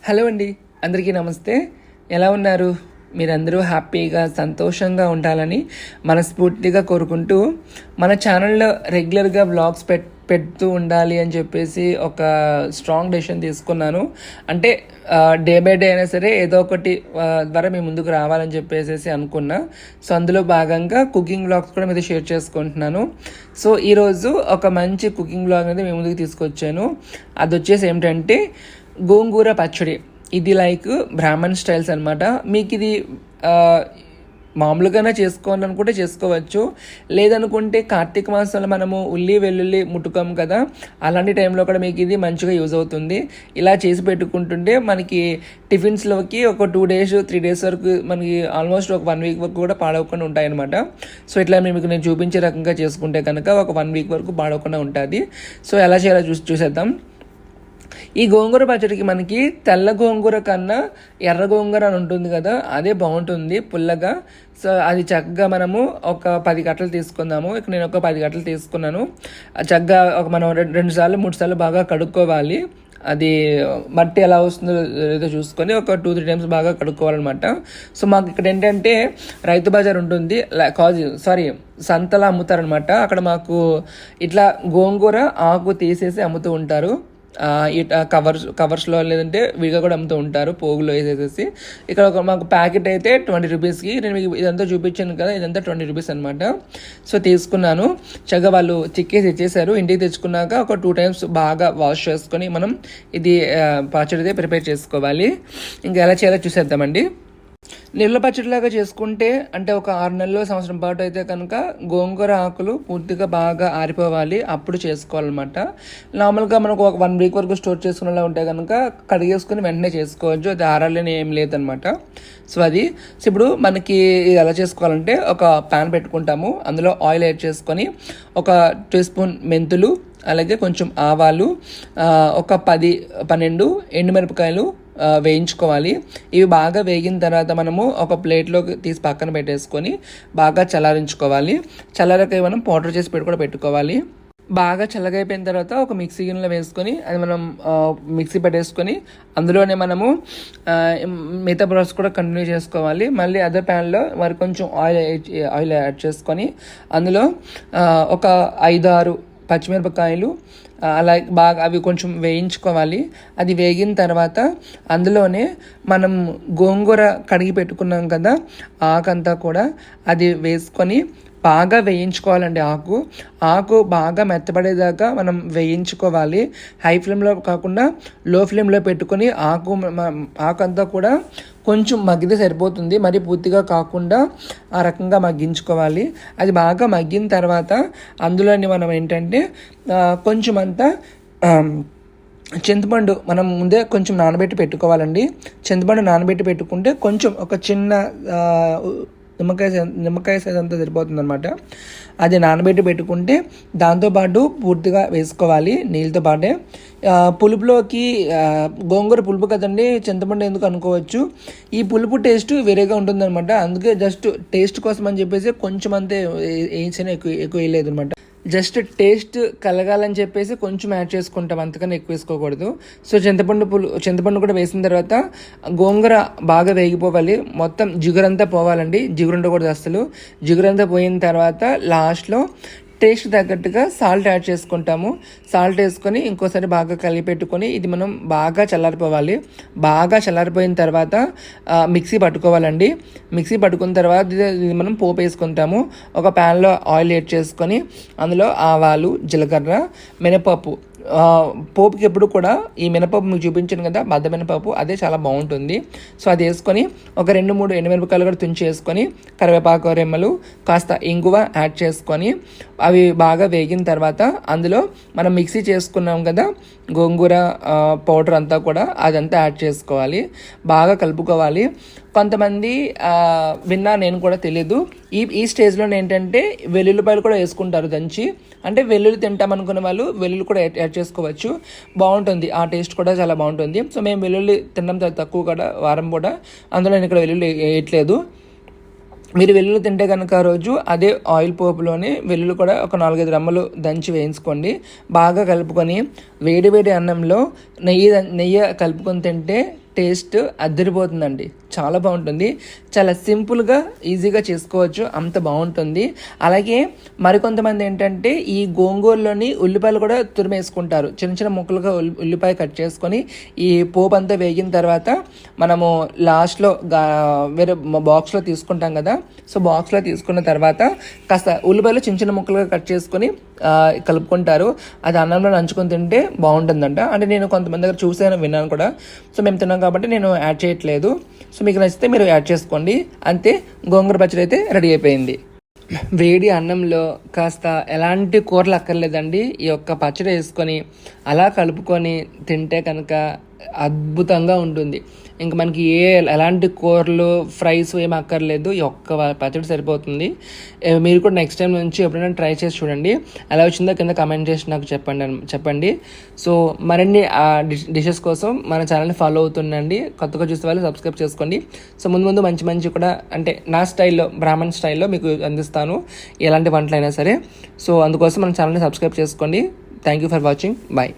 Hello అండి, అందరికీ నమస్తే. ఎలా ఉన్నారు? మీరందరూ హ్యాపీగా సంతోషంగా ఉండాలని మనస్ఫూర్తిగా కోరుకుంటూ మన ఛానల్లో రెగ్యులర్గా వ్లాగ్స్ పెడుతూ ఉండాలి అని చెప్పేసి ఒక స్ట్రాంగ్ డెసిషన్ తీసుకున్నాను. అంటే డే బై డే అయినా సరే ఏదో ఒకటి ద్వారా మీ ముందుకు రావాలని చెప్పేసి అనుకున్నా. సో అందులో భాగంగా కుకింగ్ వ్లాగ్స్ కూడా మీతో షేర్ చేసుకుంటున్నాను. సో ఈరోజు ఒక మంచి కుకింగ్ వ్లాగ్ అనేది మీ ముందుకు తీసుకొచ్చాను. అది వచ్చేసి ఏమిటంటే గోంగూర పచ్చడి. ఇది లైక్ బ్రాహ్మణ్ స్టైల్స్ అనమాట. మీకు ఇది మామూలుగానే చేసుకోవాలనుకుంటే చేసుకోవచ్చు, లేదనుకుంటే కార్తీక మాసంలో మనము ఉల్లి వెల్లుల్లి ముట్టుకోం కదా, అలాంటి టైంలో కూడా మీకు ఇది మంచిగా యూజ్ అవుతుంది. ఇలా చేసి పెట్టుకుంటుంటే మనకి టిఫిన్స్లోకి ఒక 2 days 3 days వరకు మనకి ఆల్మోస్ట్ ఒక 1 week వరకు కూడా పాడవకుండా ఉంటాయన్నమాట. సో ఇట్లా మీకు నేను చూపించే రకంగా చేసుకుంటే కనుక ఒక 1 week వరకు పాడవకుండా ఉంటుంది. సో ఎలా చేయాలో చూసేద్దాం. ఈ గోంగూర పచ్చడికి మనకి తెల్ల గోంగూర కన్నా ఎర్ర గోంగూర అని ఉంటుంది కదా, అదే బాగుంటుంది పుల్లగా. సో అది చక్కగా మనము ఒక 10 కట్టలు తీసుకుందాము. ఇక్కడ నేను ఒక 10 కట్టలు తీసుకున్నాను. చక్కగా మనం 2 సార్లు 3 సార్లు బాగా కడుక్కోవాలి. అది మట్టి ఎలా వస్తుందో ఏదో చూసుకొని ఒక 2-3 times బాగా కడుక్కోవాలన్నమాట. సో మాకు ఇక్కడ ఏంటంటే రైతు బజార్ ఉంటుంది, సంతలా అమ్ముతారనమాట. అక్కడ మాకు ఇట్లా గోంగూర ఆకు తీసేసి అమ్ముతూ ఉంటారు. ఇట్లా కవర్స్లో లేదంటే విడిగా కూడా అమ్ముతూ ఉంటారు, పోగులో వేసేసి. ఇక్కడ మాకు ప్యాకెట్ అయితే 20 rupeesకి. నేను మీకు ఇదంతా చూపించాను కదా, ఇదంతా 20 rupees అనమాట. సో తీసుకున్నాను. చక్కగా వాళ్ళు చిక్కేసి ఇచ్చేసారు. ఇంటికి తెచ్చుకున్నాక ఒక 2 times బాగా వాష్ చేసుకొని మనం ఇది పచ్చడి ప్రిపేర్ చేసుకోవాలి. ఇంకా ఎలా చేయాలో చూసేద్దామండి. నిల్వ పచ్చడిలాగా చేసుకుంటే అంటే ఒక 6 నెలలు సంవత్సరం పాటు అయితే కనుక గోంగూర ఆకులు పూర్తిగా బాగా ఆరిపోవాలి, అప్పుడు చేసుకోవాలన్నమాట. నార్మల్గా మనకు ఒక 1 week వరకు స్టోర్ చేసుకునేలా ఉంటే కనుక కడిగేసుకుని వెంటనే చేసుకోవచ్చు, అది ఆరాలని ఏం లేదనమాట. సో ఇప్పుడు మనకి ఎలా చేసుకోవాలంటే ఒక ప్యాన్ పెట్టుకుంటాము. అందులో ఆయిల్ యాడ్ చేసుకొని ఒక 2 teaspoon మెంతులు, అలాగే కొంచెం ఆవాలు, ఒక 10-12 ఎండుమిరపకాయలు వేయించుకోవాలి. ఇవి బాగా వేగిన తర్వాత మనము ఒక ప్లేట్లోకి తీసి పక్కన పెట్టేసుకొని బాగా చల్లారించుకోవాలి. చల్లారక మనం పౌడర్ చేసి పెట్టుకోవాలి. బాగా చల్లగైపోయిన తర్వాత ఒక మిక్సీ గిన్నెలో వేసుకొని అది మనం మిక్సీ పెట్టేసుకొని అందులోనే మనము మిగతా ప్రాసెస్ కూడా కంటిన్యూ చేసుకోవాలి. మళ్ళీ అదే ప్యాన్లో మరి కొంచెం ఆయిల్ యాడ్ చేసుకొని అందులో ఒక 5-6 పచ్చిమిరపకాయలు అలా బాగా అవి కొంచెం వేయించుకోవాలి. అది వేగిన తర్వాత అందులోనే మనం గోంగూర కడిగి పెట్టుకున్నాం కదా, ఆకంతా కూడా అది వేసుకొని బాగా వేయించుకోవాలండి. ఆకు బాగా మెత్తపడేదాకా మనం వేయించుకోవాలి. హై ఫ్లేమ్లో కాకుండా లో ఫ్లేమ్లో పెట్టుకొని ఆకంతా కూడా కొంచెం మగ్గితే సరిపోతుంది, మరి పూర్తిగా కాకుండా ఆ రకంగా మగ్గించుకోవాలి. అది బాగా మగ్గిన తర్వాత అందులోని మనం ఏంటంటే కొంచెం అంతా చింతపండు మనం ముందే కొంచెం నానబెట్టి పెట్టుకోవాలండి. చింతపండు నానబెట్టి పెట్టుకుంటే కొంచెం ఒక చిన్న నిమ్మకాయ సైజ్ అంతా సరిపోతుంది అనమాట. అది నానబెట్టి పెట్టుకుంటే దాంతోపాటు పూర్తిగా వేసుకోవాలి నీళ్ళతో పాటే. పులుపులోకి గోంగూర పులుపు కదండి, చింతపండు ఎందుకు అనుకోవచ్చు. ఈ పులుపు టేస్ట్ వేరేగా ఉంటుందన్నమాట. అందుకే జస్ట్ టేస్ట్ కోసం అని చెప్పేసి కొంచెం అంతే వేయించిన ఎక్కువ వేయలేదు అనమాట. జస్ట్ టేస్ట్ కలగాలని చెప్పేసి కొంచెం యాడ్ చేసుకుంటాం, అంతకన్నా ఎక్కువ వేసుకోకూడదు. సో చింతపండు కూడా వేసిన తర్వాత గోంగూర బాగా వేగిపోవాలి, మొత్తం జిగురంతా పోవాలండి. జిగురు ఉండకూడదు అసలు. జిగురంతా పోయిన తర్వాత లాస్ట్లో టేస్ట్ తగ్గట్టుగా సాల్ట్ యాడ్ చేసుకుంటాము. సాల్ట్ వేసుకొని ఇంకోసారి బాగా కలిపెట్టుకొని ఇది మనం బాగా చల్లారిపోవాలి. బాగా చల్లారిపోయిన తర్వాత మిక్సీ పట్టుకోవాలండి. మిక్సీ పట్టుకున్న తర్వాత ఇది మనం పోపు వేసుకుంటాము. ఒక ప్యాన్లో ఆయిల్ యాడ్ చేసుకొని అందులో ఆవాలు, జీలకర్ర, మినపప్పు. పోపుకి ఎప్పుడు కూడా ఈ మినపప్పు మీకు చూపించాను కదా, బద్ద మినపప్పు, అదే చాలా బాగుంటుంది. సో అది వేసుకొని ఒక 2-3 ఎండుమిరపకాయలు కూడా తుంచి వేసుకొని కరివేపాకు రెమ్మలు, కాస్త ఇంగువ యాడ్ చేసుకొని అవి బాగా వేగిన తర్వాత అందులో మనం మిక్సీ చేసుకున్నాం కదా గోంగూర పౌడర్ అంతా కూడా అదంతా యాడ్ చేసుకోవాలి. బాగా కలుపుకోవాలి. కొంతమంది విన్నా, నేను కూడా తెలీదు, ఈ స్టేజ్లో ఏంటంటే వెల్లుల్లిపాయలు కూడా వేసుకుంటారు దంచి. అంటే వెల్లుల్లి తింటామనుకున్న వాళ్ళు వెల్లుల్లి కూడా యాడ్ చేసుకోవచ్చు, బాగుంటుంది. ఆ టేస్ట్ కూడా చాలా బాగుంటుంది. సో మేము వెల్లుల్లి తినడం తక్కువ కూడా, వారం కూడా, అందులో నేను ఇక్కడ వెల్లుల్లి వేయట్లేదు. మీరు వెల్లుల్లి తింటే కనుక రోజు అదే ఆయిల్ పోపులోనే వెల్లుల్లి కూడా ఒక 4-5 రెమ్మలు దంచి వేయించుకోండి. బాగా కలుపుకొని వేడి వేడి అన్నంలో నెయ్యి కలుపుకొని తింటే టేస్ట్ అదిరిపోతుందండి. చాలా బాగుంటుంది. చాలా సింపుల్గా ఈజీగా చేసుకోవచ్చు, అంత బాగుంటుంది. అలాగే మరికొంతమంది ఏంటంటే ఈ గోంగూరలోని ఉల్లిపాయలు కూడా తురిమేసుకుంటారు. చిన్న చిన్న ముక్కలుగా ఉల్లిపాయ కట్ చేసుకొని ఈ పోపు అంతా వేగిన తర్వాత మనము లాస్ట్లో వేరే బాక్స్లో తీసుకుంటాం కదా. సో బాక్స్లో తీసుకున్న తర్వాత కాస్త ఉల్లిపాయలు చిన్న చిన్న ముక్కలుగా కట్ చేసుకొని కలుపుకుంటారు. అది అన్నంలో నంచుకొని తింటే బాగుంటుందంట. అంటే నేను కొంతమంది దగ్గర చూసాను, విన్నాను కూడా. సో మేము తిన్నాం కాబట్టి నేను యాడ్ చేయట్లేదు. సో మీకు నచ్చితే మీరు యాడ్ చేసుకోండి. అంతే, గోంగూర పచ్చడి అయితే రెడీ అయిపోయింది. వేడి అన్నంలో కాస్త ఎలాంటి కూరలు అక్కర్లేదండి. ఈ యొక్క పచ్చడి వేసుకొని అలా కలుపుకొని తింటే కనుక అద్భుతంగా ఉంటుంది. ఇంకా మనకి ఎలాంటి కూరలు ఫ్రైస్ ఏమి అక్కర్లేదు. ఈ ఒక్క పచ్చడి సరిపోతుంది. మీరు కూడా నెక్స్ట్ టైం నుంచి ఎప్పుడైనా ట్రై చేసి చూడండి. ఎలా వచ్చిందో కింద కమెంట్ చేసి నాకు చెప్పండి. సో మరిన్ని డిషెస్ కోసం మన ఛానల్ని ఫాలో అవుతుండండి. కొత్తగా చూసే వాళ్ళు సబ్స్క్రైబ్ చేసుకోండి. సో ముందు మంచి కూడా అంటే నా స్టైల్లో, బ్రాహ్మణ్ స్టైల్లో మీకు అందిస్తాను ఎలాంటి వంటలైనా సరే. సో అందుకోసం మన ఛానల్ని సబ్స్క్రైబ్ చేసుకోండి. Thank you for watching. Bye.